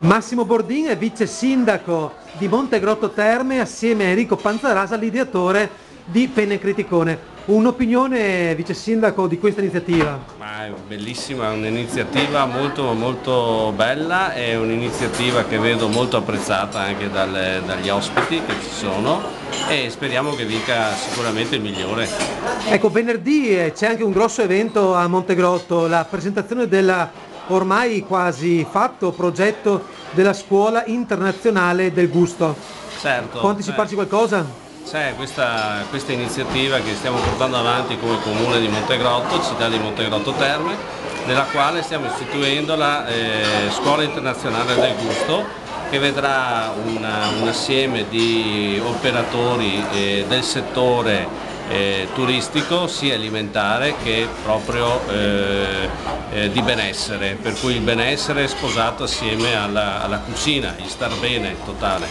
Massimo Bordin è vice sindaco di Montegrotto Terme assieme a Enrico Panzarasa, l'ideatore di Penna e Criticone. Un'opinione, vice sindaco, di questa iniziativa? Ma è bellissima, è un'iniziativa molto bella, è un'iniziativa che vedo molto apprezzata anche dagli ospiti che ci sono e speriamo che vinca sicuramente il migliore. Ecco, venerdì c'è anche un grosso evento a Montegrotto, la presentazione della ormai quasi fatto progetto della Scuola Internazionale del Gusto. Certo, Può anticiparci qualcosa? c'è questa iniziativa che stiamo portando avanti come comune di Montegrotto, città di Montegrotto Terme, nella quale stiamo istituendo la Scuola Internazionale del Gusto, che vedrà un assieme di operatori del settore turistico sia alimentare che proprio di benessere, per cui il benessere è sposato assieme alla cucina, il star bene totale.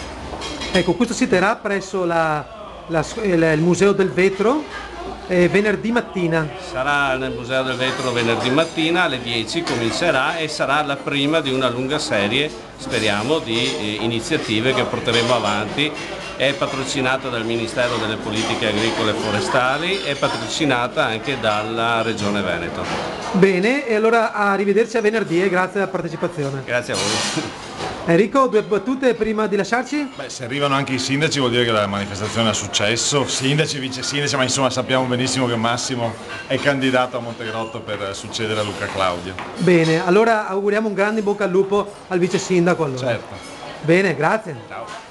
Ecco, questo si terrà presso il Museo del Vetro venerdì mattina. Sarà nel Museo del Vetro venerdì mattina alle 10, comincerà e sarà la prima di una lunga serie, speriamo, di iniziative che porteremo avanti. È patrocinata dal Ministero delle Politiche Agricole e Forestali, è patrocinata anche dalla Regione Veneto. Bene, e allora arrivederci a venerdì e grazie della partecipazione. Grazie a voi. Enrico, due battute prima di lasciarci? Beh, se arrivano anche i sindaci vuol dire che la manifestazione ha successo, sindaci, vice sindaci, ma insomma sappiamo benissimo che Massimo è candidato a Montegrotto per succedere a Luca Claudio. Bene, allora auguriamo un grande in bocca al lupo al vice sindaco allora. Certo. Bene, grazie. Ciao.